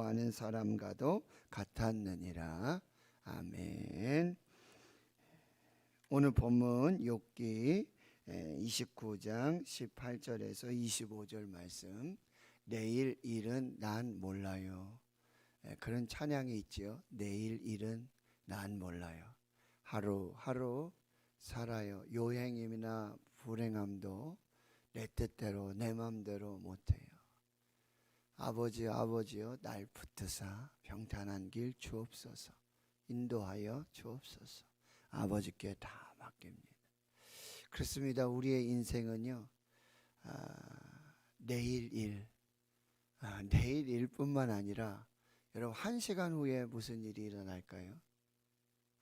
두려워하는 사람과도 같았느니라. 아멘. 오늘 본문 욥기 29장 18절에서 25절 말씀, 내일 일은 난 몰라요. 그런 찬양이 있지요. 내일 일은 난 몰라요. 하루하루 살아요. 요행임이나 불행함도 내 뜻대로 내 맘대로 못해요. 아버지여 날 붙드사 평탄한 길 주옵소서. 인도하여 주옵소서. 아버지께 다 맡깁니다. 그렇습니다. 우리의 인생은요, 내일 일뿐만 아니라 여러분 1시간 후에 무슨 일이 일어날까요?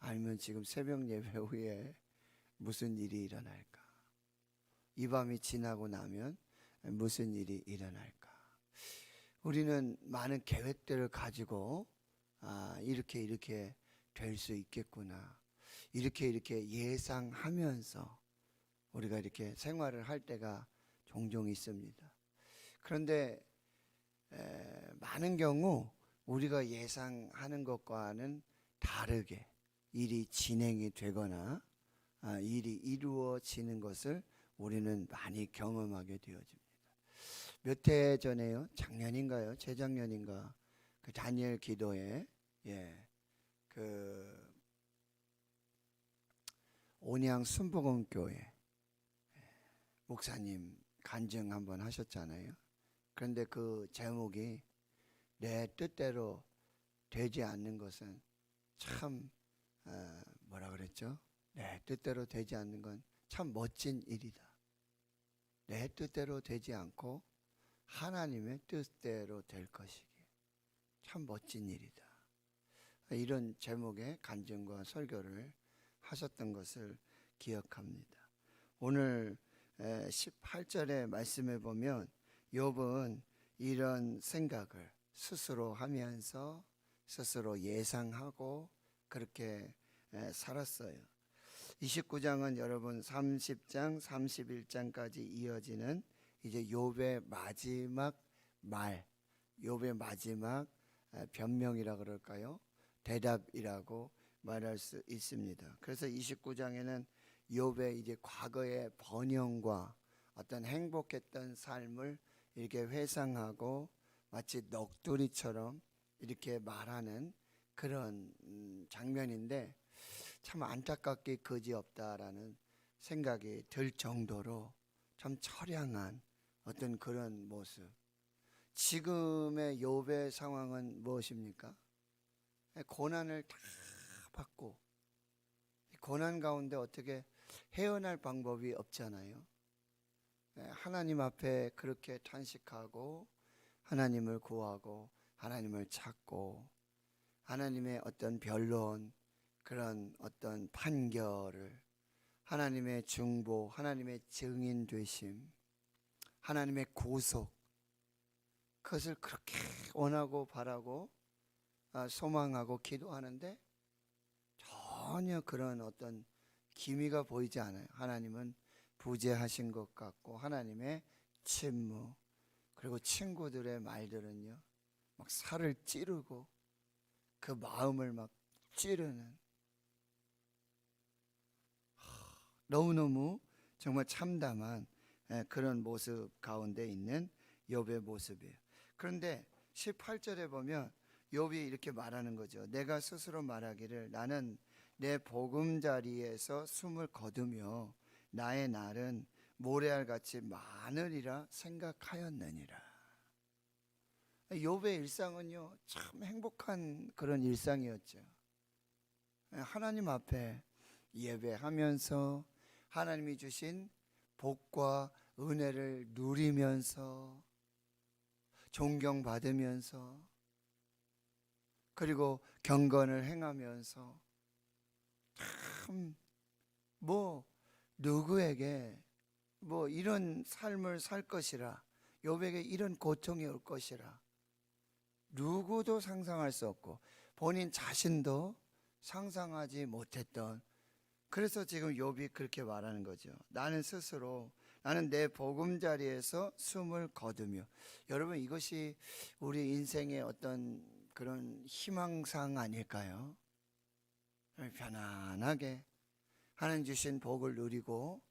아니면 지금 새벽 예배 후에 무슨 일이 일어날까? 이 밤이 지나고 나면 무슨 일이 일어날까? 우리는 많은 계획들을 가지고 이렇게 될 수 있겠구나, 이렇게 예상하면서 우리가 이렇게 생활을 할 때가 종종 있습니다. 그런데 많은 경우 우리가 예상하는 것과는 다르게 일이 진행이 되거나 일이 이루어지는 것을 우리는 많이 경험하게 되어집니다. 몇 해 전에요, 작년인가요, 재작년인가, 그 다니엘 기도에 그 온양 순복음교회 목사님 간증 한번 하셨잖아요. 그런데 그 제목이 내 뜻대로 되지 않는 것은 참 뭐라 그랬죠? 내 뜻대로 되지 않는 건 참 멋진 일이다. 내 뜻대로 되지 않고 하나님의 뜻대로 될 것이기에 참 멋진 일이다. 이런 제목의 간증과 설교를 하셨던 것을 기억합니다. 오늘 18절의 말씀에 보면 욥은 이런 생각을 스스로 하면서 스스로 예상하고 그렇게 살았어요. 29장은 여러분 30장 31장까지 이어지는 이제 욥의 마지막 말, 욥의 마지막 변명이라 그럴까요? 대답이라고 말할 수 있습니다. 그래서 29장에는 욥의 이제 과거의 번영과 어떤 행복했던 삶을 이렇게 회상하고 마치 넋두리처럼 이렇게 말하는 그런 장면인데, 참 안타깝게 그지없다라는 생각이 들 정도로 참 처량한 어떤 그런 모습. 지금의 욥의 상황은 무엇입니까? 고난을 다 받고 고난 가운데 어떻게 헤어날 방법이 없잖아요. 하나님 앞에 그렇게 탄식하고 하나님을 구하고 하나님을 찾고 하나님의 어떤 변론, 그런 어떤 판결을, 하나님의 중보, 하나님의 증인 되심, 하나님의 구속, 그것을 그렇게 원하고 바라고 소망하고 기도하는데 전혀 그런 어떤 기미가 보이지 않아요. 하나님은 부재하신 것 같고 하나님의 침묵, 그리고 친구들의 말들은요 막 살을 찌르고 그 마음을 막 찌르는, 너무너무 정말 참담한 그런 모습 가운데 있는 욥의 모습이에요. 그런데 18절에 보면 욥이 이렇게 말하는 거죠. 내가 스스로 말하기를 나는 내 보금자리에서 숨을 거두며 나의 날은 모래알같이 많으리라 생각하였느니라. 욥의 일상은요 참 행복한 그런 일상이었죠. 하나님 앞에 예배하면서 하나님이 주신 복과 은혜를 누리면서 존경받으면서 그리고 경건을 행하면서 참 누구에게 이런 삶을 살 것이라, 욥에게 이런 고통이 올 것이라 누구도 상상할 수 없고 본인 자신도 상상하지 못했던, 그래서 지금 욥이 그렇게 말하는 거죠. 나는 스스로 나는 내 보금자리에서 숨을 거두며. 여러분, 이것이 우리 인생의 어떤 그런 희망상 아닐까요? 편안하게 하나님 주신 복을 누리고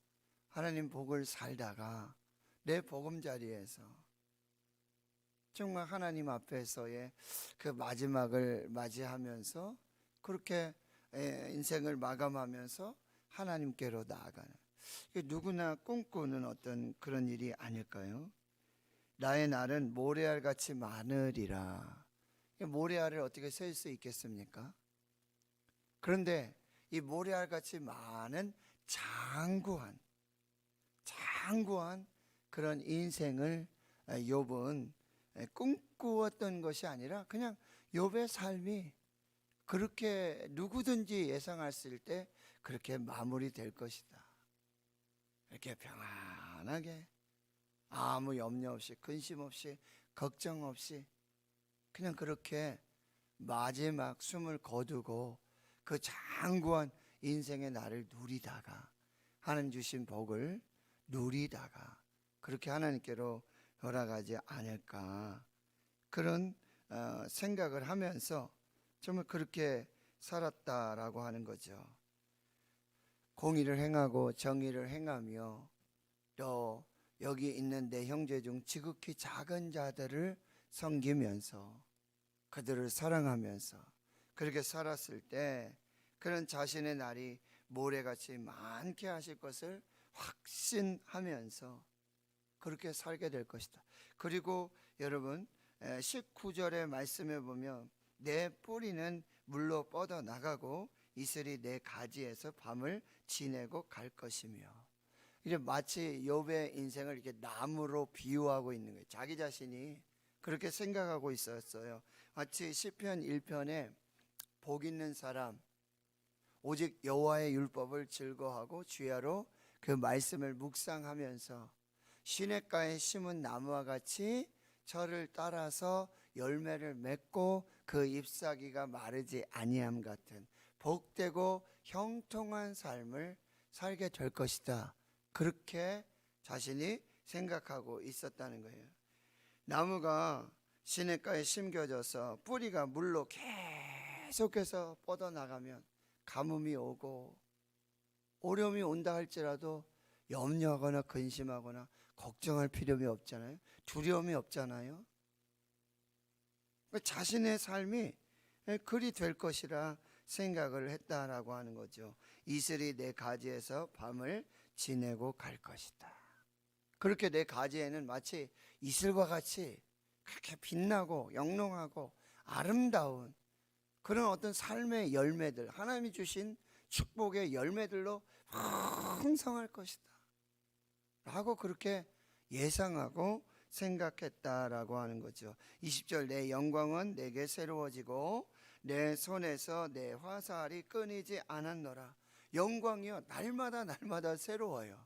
하나님 복을 살다가 내 보금자리에서 정말 하나님 앞에서의 그 마지막을 맞이하면서 그렇게 인생을 마감하면서 하나님께로 나아가는, 누구나 꿈꾸는 어떤 그런 일이 아닐까요? 나의 날은 모래알같이 많으리라. 모래알을 어떻게 셀 수 있겠습니까? 그런데 이 모래알같이 많은 장구한 그런 인생을 욥은 꿈꾸었던 것이 아니라 그냥 욥의 삶이 그렇게 누구든지 예상했을 때 그렇게 마무리될 것이다. 이렇게 평안하게 아무 염려 없이 근심 없이 걱정 없이 그냥 그렇게 마지막 숨을 거두고 그 장구한 인생의 날을 누리다가 하나님 주신 복을 누리다가 그렇게 하나님께로 돌아가지 않을까, 그런 생각을 하면서 정말 그렇게 살았다라고 하는 거죠. 공의를 행하고 정의를 행하며 또 여기 있는 내 형제 중 지극히 작은 자들을 섬기면서 그들을 사랑하면서 그렇게 살았을 때 그런 자신의 날이 모래같이 많게 하실 것을 확신하면서 그렇게 살게 될 것이다. 그리고 여러분 19절의 말씀에 보면 내 뿌리는 물로 뻗어 나가고 이슬이 내 가지에서 밤을 지내고 갈 것이며, 이제 마치 욥의 인생을 이렇게 나무로 비유하고 있는 거예요. 자기 자신이 그렇게 생각하고 있었어요. 마치 시편 1편에 복 있는 사람 오직 여호와의 율법을 즐거워하고 주야로 그 말씀을 묵상하면서 시냇가에 심은 나무와 같이 저를 따라서 열매를 맺고 그 잎사귀가 마르지 아니함 같은 복되고 형통한 삶을 살게 될 것이다. 그렇게 자신이 생각하고 있었다는 거예요. 나무가 시냇가에 심겨져서 뿌리가 물로 계속해서 뻗어나가면 가뭄이 오고 어려움이 온다 할지라도 염려하거나 근심하거나 걱정할 필요가 없잖아요. 두려움이 없잖아요. 자신의 삶이 그리 될 것이라 생각을 했다라고 하는 거죠. 이슬이 내 가지에서 밤을 지내고 갈 것이다. 그렇게 내 가지에는 마치 이슬과 같이 그렇게 빛나고 영롱하고 아름다운 그런 어떤 삶의 열매들, 하나님이 주신 축복의 열매들로 풍성할 것이다 라고 그렇게 예상하고 생각했다라고 하는 거죠. 20절 내 영광은 내게 새로워지고 내 손에서 내 화살이 끊이지 않았노라. 영광이요 날마다 새로워요.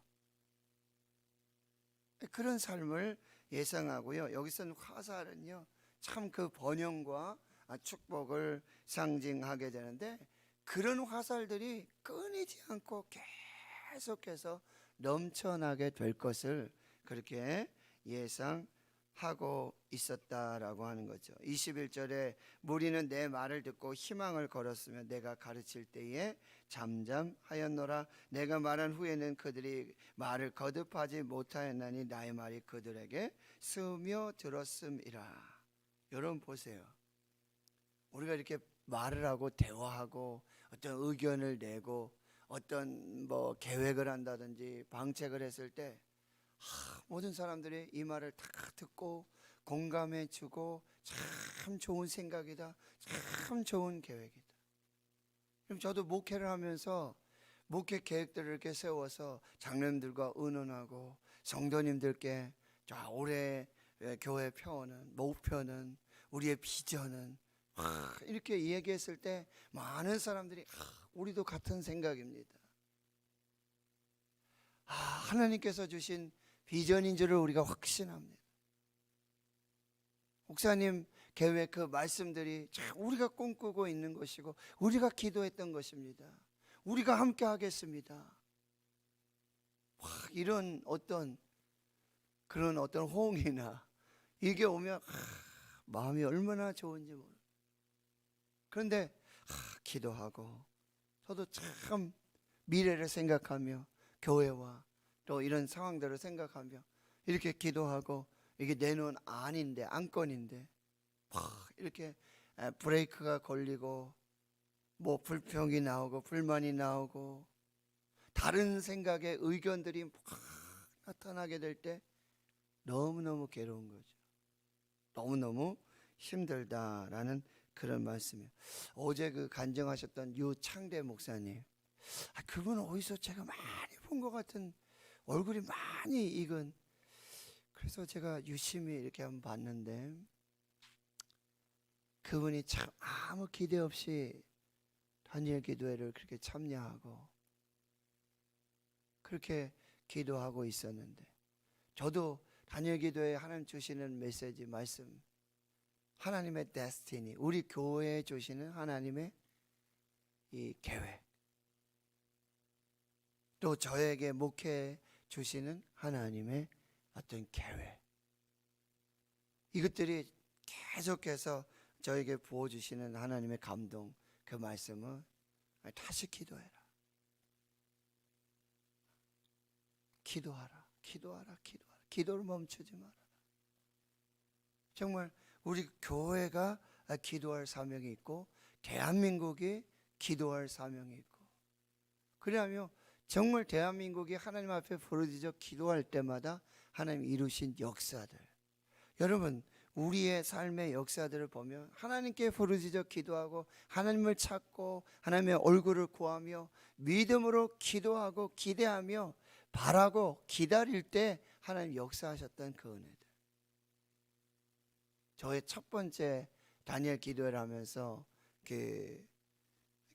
그런 삶을 예상하고요. 여기서는 화살은요 참 그 번영과 축복을 상징하게 되는데 그런 화살들이 끊이지 않고 계속해서 넘쳐나게 될 것을 그렇게 예상하고 있었다라고 하는 거죠. 21절에 무리는 내 말을 듣고 희망을 걸었으며 내가 가르칠 때에 잠잠하였노라. 내가 말한 후에는 그들이 말을 거듭하지 못하였나니 나의 말이 그들에게 스며들었음이라. 여러분 보세요. 우리가 이렇게 말을 하고 대화하고 어떤 의견을 내고 어떤 계획을 한다든지 방책을 했을 때 모든 사람들이 이 말을 다 듣고 공감해 주고 참 좋은 생각이다, 참 좋은 계획이다. 그럼 저도 목회를 하면서 목회 계획들을 이렇게 세워서 장로님들과 의논하고 성도님들께 자 올해 교회 표어는 목표는 우리의 비전은 이렇게 얘기했을 때 많은 사람들이 우리도 같은 생각입니다. 하나님께서 주신 비전인 줄을 우리가 확신합니다. 목사님 계획 그 말씀들이 우리가 꿈꾸고 있는 것이고 우리가 기도했던 것입니다. 우리가 함께 하겠습니다. 막 이런 어떤 그런 어떤 호응이나 이게 오면 마음이 얼마나 좋은지 모르. 그런데 기도하고 저도 참 미래를 생각하며 교회와 또 이런 상황들을 생각하며 이렇게 기도하고 이게 내 눈 안인데 안건인데 막 이렇게 브레이크가 걸리고 뭐 불평이 나오고 불만이 나오고 다른 생각의 의견들이 막 나타나게 될 때 너무너무 괴로운 거죠. 너무너무 힘들다라는 그런 말씀이에요. 어제 그 간증하셨던 유창대 목사님, 그분은 어디서 제가 많이 본 것 같은 얼굴이 많이 익은, 그래서 제가 유심히 이렇게 한번 봤는데 그분이 참 아무 기대 없이 다니엘 기도회를 그렇게 참여하고 그렇게 기도하고 있었는데, 저도 다니엘 기도회에 하나님 주시는 메시지 말씀, 하나님의 데스티니, 우리 교회에 주시는 하나님의 이 계획, 또 저에게 목회해 주시는 하나님의 어떤 계획, 이것들이 계속해서 저에게 부어주시는 하나님의 감동, 그 말씀은 다시 기도해라, 기도하라, 기도하라, 기도하라, 기도를 멈추지 마라. 정말 우리 교회가 기도할 사명이 있고 대한민국이 기도할 사명이 있고, 그래야며 정말 대한민국이 하나님 앞에 부르짖어 기도할 때마다 하나님 이루신 역사들, 여러분 우리의 삶의 역사들을 보면 하나님께 부르짖어 기도하고 하나님을 찾고 하나님의 얼굴을 구하며 믿음으로 기도하고 기대하며 바라고 기다릴 때 하나님 역사하셨던 그 은혜들. 저의 첫 번째 다니엘 기도회를 하면서 그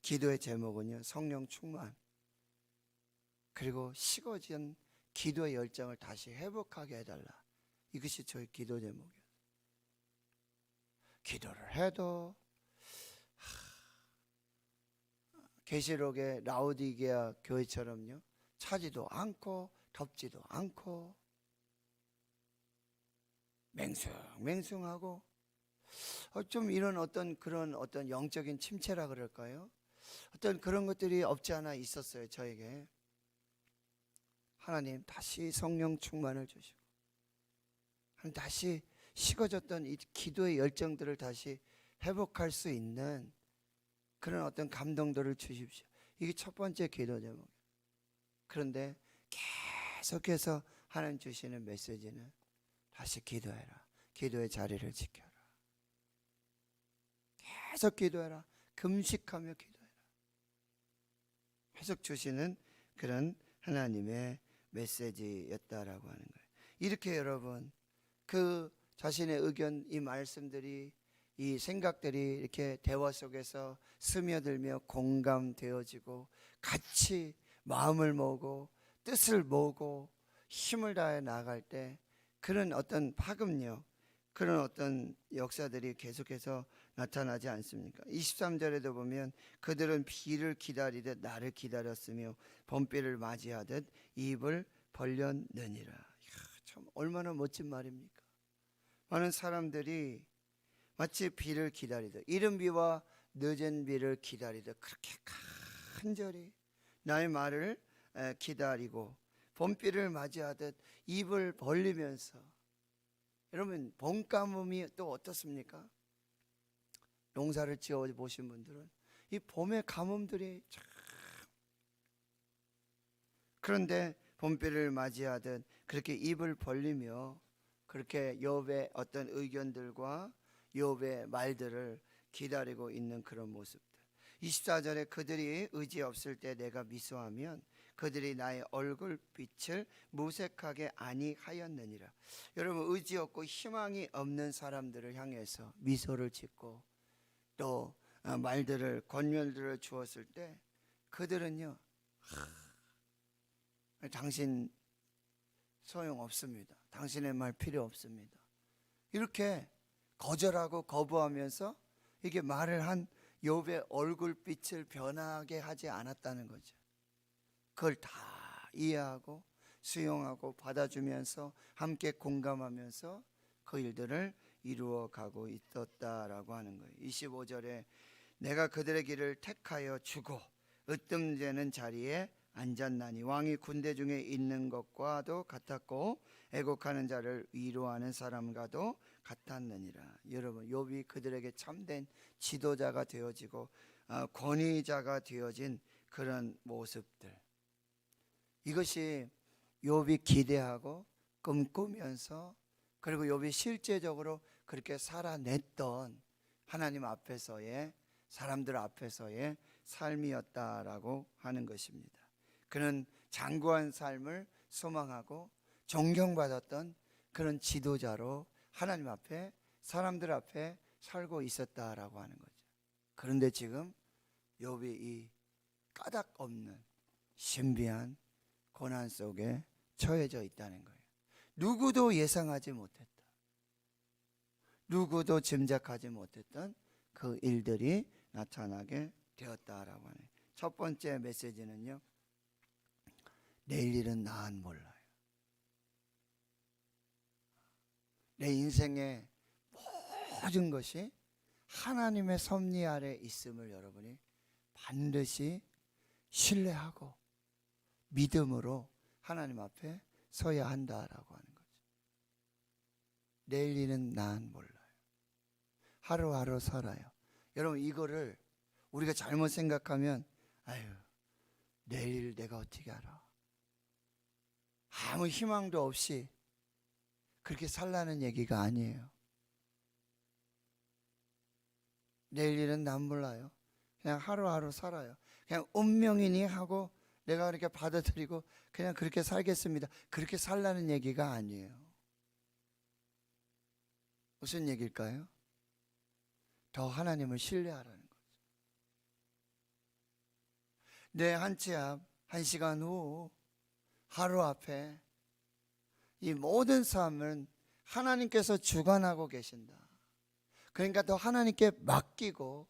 기도의 제목은요, 성령 충만, 그리고 식어진 기도의 열정을 다시 회복하게 해달라, 이것이 저의 기도 제목이에요. 기도를 해도 계시록의 라오디게아 교회처럼요, 차지도 않고 덥지도 않고 맹숭맹숭하고 좀 이런 어떤 그런 어떤 영적인 침체라 그럴까요? 어떤 그런 것들이 없지 않아 있었어요. 저에게 하나님 다시 성령 충만을 주시고 하나님 다시 식어졌던 이 기도의 열정들을 다시 회복할 수 있는 그런 어떤 감동들을 주십시오. 이게 첫 번째 기도 제목이에요. 그런데 계속해서 하나님 주시는 메시지는 다시 기도해라, 기도의 자리를 지켜라, 계속 기도해라, 금식하며 기도해라, 계속 주시는 그런 하나님의 메시지였다라고 하는 거예요. 이렇게 여러분 그 자신의 의견, 이 말씀들이, 이 생각들이 이렇게 대화 속에서 스며들며 공감되어지고 같이 마음을 모으고 뜻을 모으고 힘을 다해 나아갈 때 그런 어떤 파급력, 그런 어떤 역사들이 계속해서 나타나지 않습니까? 23절에도 보면 그들은 비를 기다리듯 나를 기다렸으며 봄비를 맞이하듯 입을 벌렸느니라. 참 얼마나 멋진 말입니까? 많은 사람들이 마치 비를 기다리듯, 이른 비와 늦은 비를 기다리듯 그렇게 간절히 나의 말을 기다리고 봄비를 맞이하듯 입을 벌리면서, 여러분 봄 가뭄이 또 어떻습니까? 농사를 지어 보신 분들은 이 봄의 가뭄들이 참, 그런데 봄비를 맞이하듯 그렇게 입을 벌리며 그렇게 욥의 어떤 의견들과 욥의 말들을 기다리고 있는 그런 모습들. 24절에 그들이 의지 없을 때 내가 미소하면 그들이 나의 얼굴빛을 무색하게 아니하였느니라. 여러분 의지 없고 희망이 없는 사람들을 향해서 미소를 짓고 또 말들을, 권면들을 주었을 때 그들은요, 당신 소용없습니다, 당신의 말 필요 없습니다, 이렇게 거절하고 거부하면서 이게 말을 한 욥의 얼굴빛을 변하게 하지 않았다는 거죠. 그걸 다 이해하고 수용하고 받아주면서 함께 공감하면서 그 일들을 이루어 가고 있었다라고 하는 거예요. 25절에 내가 그들의 길을 택하여 주고 으뜸되는 자리에 앉았나니 왕이 군대 중에 있는 것과도 같았고 애곡하는 자를 위로하는 사람과도 같았느니라. 여러분, 욥이 그들에게 참된 지도자가 되어지고 권위자가 되어진 그런 모습들, 이것이 욥이 기대하고 꿈꾸면서, 그리고 욥이 실제적으로 그렇게 살아냈던 하나님 앞에서의, 사람들 앞에서의 삶이었다라고 하는 것입니다. 그는 장구한 삶을 소망하고 존경받았던 그런 지도자로 하나님 앞에, 사람들 앞에 살고 있었다라고 하는 거죠. 그런데 지금 욥이 이 까닭 없는 신비한 고난 속에 처해져 있다는 거예요. 누구도 예상하지 못했다, 누구도 짐작하지 못했던 그 일들이 나타나게 되었다라고 하네요. 첫 번째 메시지는요, 내일 일은 난 몰라요. 내 인생의 모든 것이 하나님의 섭리 아래 있음을 여러분이 반드시 신뢰하고 믿음으로 하나님 앞에 서야 한다라고 하는 거죠. 내일 일은 난 몰라요. 하루하루 살아요. 여러분, 이거를 우리가 잘못 생각하면 아유, 내일 내가 어떻게 알아? 아무 희망도 없이 그렇게 살라는 얘기가 아니에요. 내일 일은 난 몰라요. 그냥 하루하루 살아요. 그냥 운명이니 하고 내가 그렇게 받아들이고 그냥 그렇게 살겠습니다. 그렇게 살라는 얘기가 아니에요. 무슨 얘기일까요? 더 하나님을 신뢰하라는 거죠. 내 한 치 앞, 한 시간 후, 하루 앞에 이 모든 삶은 하나님께서 주관하고 계신다. 그러니까 더 하나님께 맡기고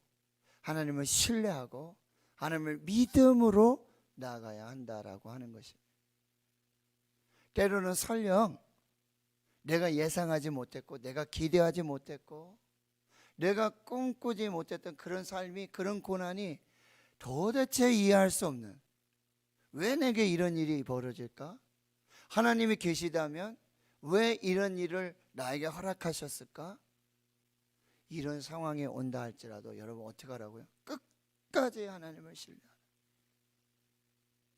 하나님을 신뢰하고 하나님을 믿음으로 나아가야 한다라고 하는 것입니다. 때로는 설령 내가 예상하지 못했고 내가 기대하지 못했고 내가 꿈꾸지 못했던 그런 삶이, 그런 고난이 도대체 이해할 수 없는, 왜 내게 이런 일이 벌어질까? 하나님이 계시다면 왜 이런 일을 나에게 허락하셨을까? 이런 상황이 온다 할지라도 여러분 어떻게 하라고요? 끝까지 하나님을 신뢰하라.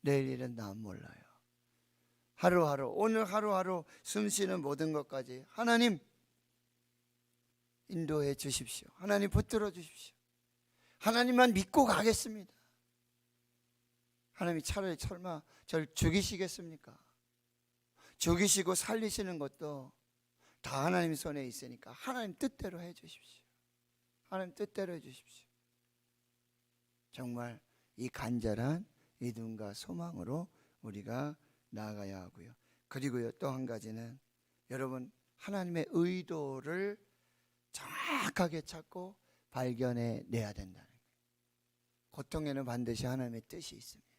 내일 일은 난 몰라요. 하루하루, 오늘 하루하루 숨쉬는 모든 것까지 하나님 인도해 주십시오. 하나님 붙들어 주십시오. 하나님만 믿고 가겠습니다. 하나님이 차라리 설마 저를 죽이시겠습니까? 죽이시고 살리시는 것도 다 하나님 손에 있으니까 하나님 뜻대로 해 주십시오. 하나님 뜻대로 해 주십시오. 정말 이 간절한 믿음과 소망으로 우리가 나아가야 하고요. 그리고요, 또 한 가지는 여러분, 하나님의 의도를 정확하게 찾고 발견해 내야 된다는 거예요. 고통에는 반드시 하나님의 뜻이 있습니다.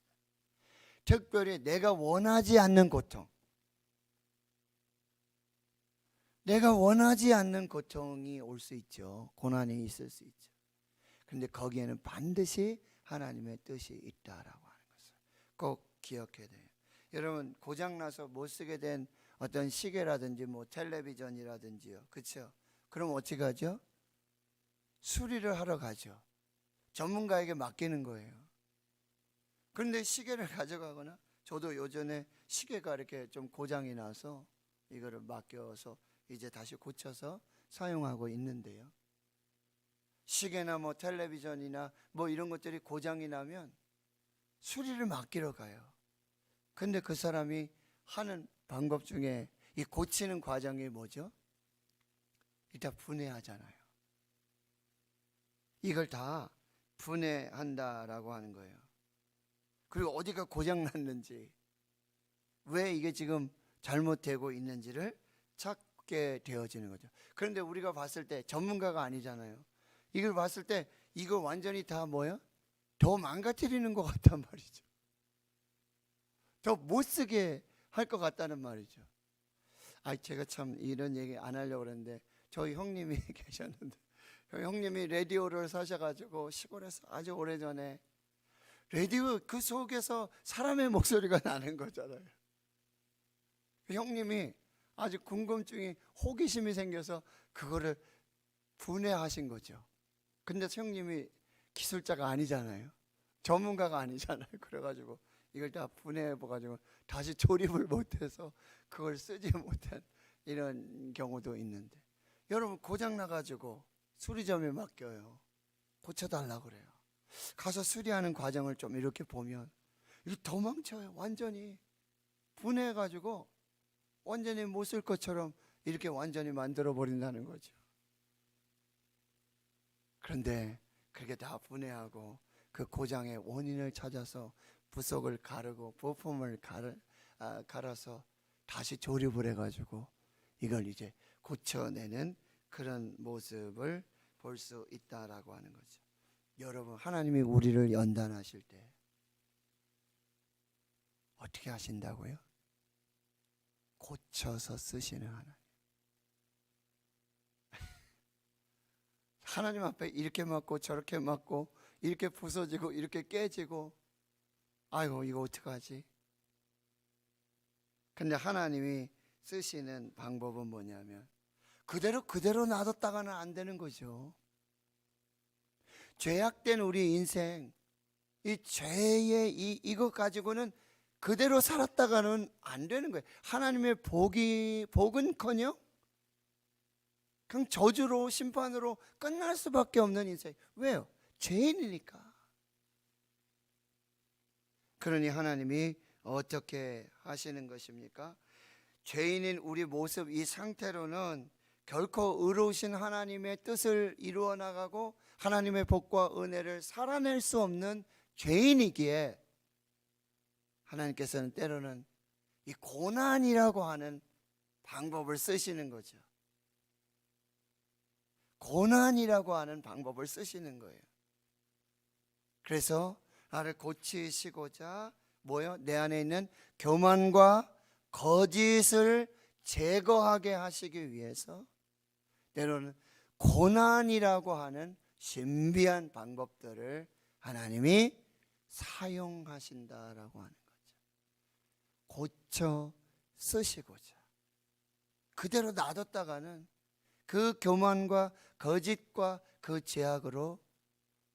특별히 내가 원하지 않는 고통, 내가 원하지 않는 고통이 올 수 있죠. 고난이 있을 수 있죠. 그런데 거기에는 반드시 하나님의 뜻이 있다라고 하는 것을 꼭 기억해야 돼요. 여러분, 고장나서 못 쓰게 된 어떤 시계라든지 뭐 텔레비전이라든지요, 그렇죠? 그럼 어떻게 하죠? 수리를 하러 가죠. 전문가에게 맡기는 거예요. 그런데 시계를 가져가거나, 저도 요전에 시계가 이렇게 좀 고장이 나서 이거를 맡겨서 이제 다시 고쳐서 사용하고 있는데요, 시계나 뭐 텔레비전이나 뭐 이런 것들이 고장이 나면 수리를 맡기러 가요. 근데 그 사람이 하는 방법 중에 이 고치는 과정이 뭐죠? 일단 분해하잖아요. 이걸 다 분해한다라고 하는 거예요. 그리고 어디가 고장 났는지, 왜 이게 지금 잘못되고 있는지를 찾게 되어지는 거죠. 그런데 우리가 봤을 때 전문가가 아니잖아요. 이걸 봤을 때 이거 완전히 다 뭐예요? 더 망가뜨리는 것 같단 말이죠. 더 못 쓰게 할 것 같다는 말이죠. 제가 참 이런 얘기 안 하려고 그랬는데 저희 형님이 계셨는데 저희 형님이 라디오를 사셔가지고 시골에서 아주 오래전에 라디오 그 속에서 사람의 목소리가 나는 거잖아요. 형님이 아주 궁금증이 호기심이 생겨서 그거를 분해하신 거죠. 근데 형님이 기술자가 아니잖아요. 전문가가 아니잖아요. 그래가지고 이걸 다 분해해봐가지고 다시 조립을 못해서 그걸 쓰지 못한 이런 경우도 있는데, 여러분 고장 나가지고 수리점에 맡겨요. 고쳐달라고 그래요. 가서 수리하는 과정을 좀 이렇게 보면 이거 도망쳐요. 완전히 분해해가지고 완전히 못 쓸 것처럼 이렇게 완전히 만들어 버린다는 거죠. 그런데 그렇게 다 분해하고 그 고장의 원인을 찾아서 부속을 가르고 부품을 갈아서 다시 조립을 해가지고 이걸 이제 고쳐내는 그런 모습을 볼 수 있다라고 하는 거죠. 여러분, 하나님이 우리를 연단하실 때 어떻게 하신다고요? 고쳐서 쓰시는 하나님. 하나님 앞에 이렇게 맞고 저렇게 맞고 이렇게 부서지고 이렇게 깨지고, 아이고 이거 어떡하지? 근데 하나님이 쓰시는 방법은 뭐냐면 그대로 놔뒀다가는 안 되는 거죠. 죄악된 우리 인생, 이 죄의 이것 가지고는 그대로 살았다가는 안 되는 거예요. 하나님의 복은커녕 그냥 저주로 심판으로 끝날 수밖에 없는 인생. 왜요? 죄인이니까. 그러니 하나님이 어떻게 하시는 것입니까? 죄인인 우리 모습, 이 상태로는 결코 의로우신 하나님의 뜻을 이루어 나가고 하나님의 복과 은혜를 살아낼 수 없는 죄인이기에 하나님께서는 때로는 이 고난이라고 하는 방법을 쓰시는 거죠. 고난이라고 하는 방법을 쓰시는 거예요. 그래서 나를 고치시고자 내 안에 있는 교만과 거짓을 제거하게 하시기 위해서 때로는 고난이라고 하는 신비한 방법들을 하나님이 사용하신다라고 하는 거죠. 고쳐 쓰시고자. 그대로 놔뒀다가는 그 교만과 거짓과 그 죄악으로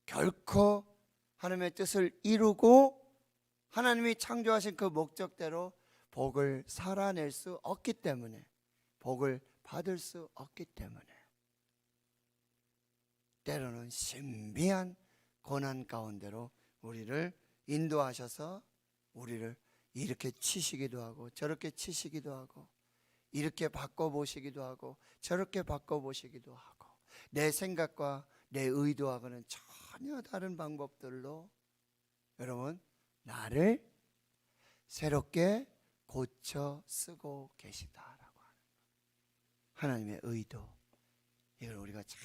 결코 하나님의 뜻을 이루고 하나님이 창조하신 그 목적대로 복을 살아낼 수 없기 때문에, 복을 받을 수 없기 때문에 때로는 신비한 고난 가운데로 우리를 인도하셔서 우리를 이렇게 치시기도 하고 저렇게 치시기도 하고 이렇게 바꿔보시기도 하고 저렇게 바꿔보시기도 하고 내 생각과 내 의도하고는 전혀 다른 방법들로 여러분 나를 새롭게 고쳐 쓰고 계시다라고 하는 하나님의 의도, 이걸 우리가 잘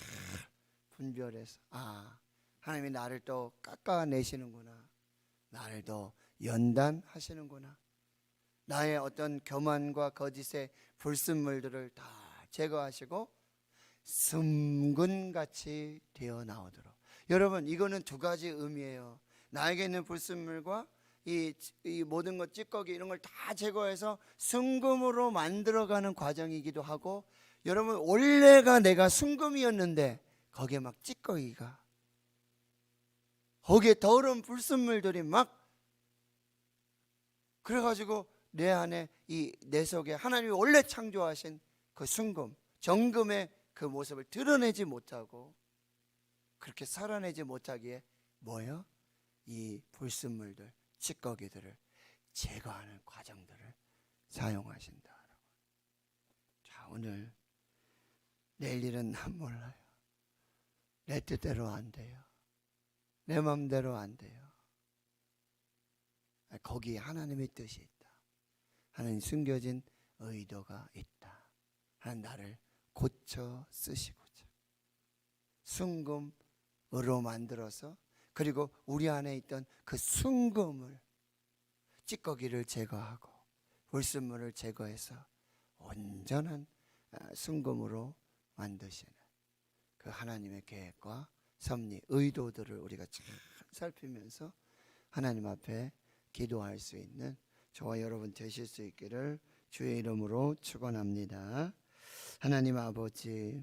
분별해서 하나님이 나를 또 깎아내시는구나, 나를 더 연단하시는구나, 나의 어떤 교만과 거짓의 불순물들을 다 제거하시고 숨근같이 되어 나오도록. 여러분, 이거는 두 가지 의미예요. 나에게 있는 불순물과 이 모든 것, 찌꺼기 이런 걸 다 제거해서 순금으로 만들어가는 과정이기도 하고, 여러분 원래가 내가 순금이었는데 거기에 막 찌꺼기가, 거기에 더러운 불순물들이 막 그래가지고 내 안에 내 속에 하나님이 원래 창조하신 그 순금, 정금의 그 모습을 드러내지 못하고 그렇게 살아내지 못하기에 뭐예요? 이 불순물들, 찌꺼기들을 제거하는 과정들을 사용하신다. 자, 오늘 내일 일은 난 몰라요. 내 뜻대로 안 돼요. 내 마음대로 안 돼요. 거기에 하나님의 뜻이 있다. 하나님 숨겨진 의도가 있다. 하나님 나를 고쳐 쓰시고자 순금으로 만들어서, 그리고 우리 안에 있던 그 순금을, 찌꺼기를 제거하고 불순물을 제거해서 온전한 순금으로 만드시는 그 하나님의 계획과 섭리, 의도들을 우리가 잘 살피면서 하나님 앞에 기도할 수 있는 저와 여러분 되실 수 있기를 주의 이름으로 축원합니다. 하나님 아버지,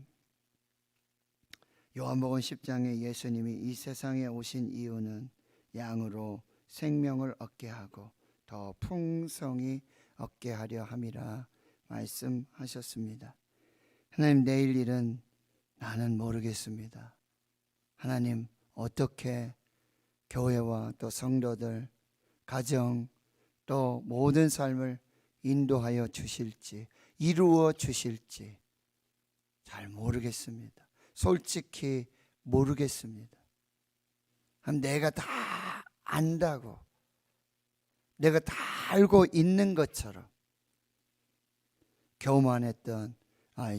요한복음 10장에 예수님이 이 세상에 오신 이유는 양으로 생명을 얻게 하고 더 풍성히 얻게 하려 함이라 말씀하셨습니다. 하나님, 내일 일은 나는 모르겠습니다. 하나님, 어떻게 교회와 또 성도들, 가정, 또 모든 삶을 인도하여 주실지, 이루어 주실지 잘 모르겠습니다. 솔직히 모르겠습니다. 내가 다 안다고, 내가 다 알고 있는 것처럼 교만했던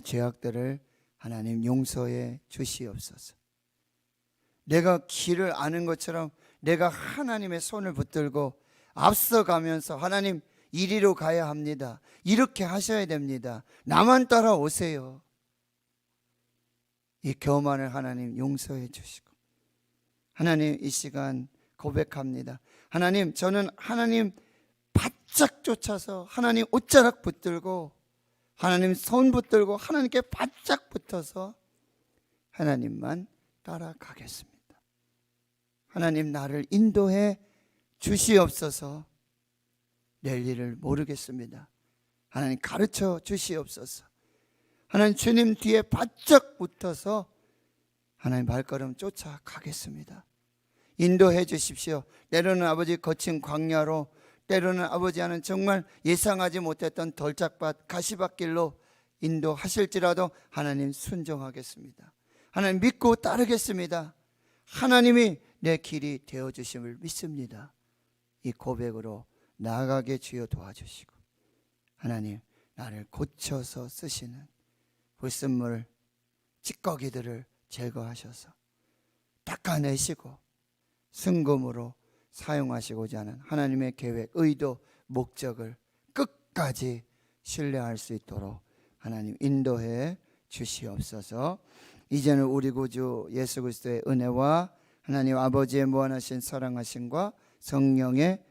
죄악들을 하나님 용서해 주시옵소서. 내가 길을 아는 것처럼 내가 하나님의 손을 붙들고 앞서가면서 하나님, 이리로 가야 합니다. 이렇게 하셔야 됩니다. 나만 따라오세요. 이 교만을 하나님 용서해 주시고, 하나님 이 시간 고백합니다. 하나님, 저는 하나님 바짝 쫓아서 하나님 옷자락 붙들고 하나님 손 붙들고 하나님께 바짝 붙어서 하나님만 따라가겠습니다. 하나님, 나를 인도해 주시옵소서. 내일 일을 모르겠습니다. 하나님, 가르쳐 주시옵소서. 하나님, 주님 뒤에 바짝 붙어서 하나님 발걸음 쫓아가겠습니다. 인도해 주십시오. 때로는 아버지 거친 광야로, 때로는 아버지 하는 정말 예상하지 못했던 돌짝밭 가시밭길로 인도하실지라도 하나님 순종하겠습니다. 하나님 믿고 따르겠습니다. 하나님이 내 길이 되어주심을 믿습니다. 이 고백으로 나아가게 주여 도와주시고, 하나님, 나를 고쳐서 쓰시는 불순물 찌꺼기들을 제거하셔서 닦아내시고 순금으로 사용하시고자 하는 하나님의 계획, 의도, 목적을 끝까지 신뢰할 수 있도록 하나님 인도해 주시옵소서. 이제는 우리 구주 예수 그리스도의 은혜와 하나님 아버지의 무한하신 사랑하심과 성령의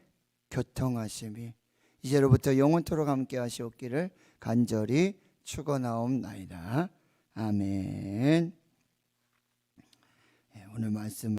교통하심이 이제로부터 영원토록 함께 하시옵기를 간절히 축원하옵나이다. 아멘. 오늘 말씀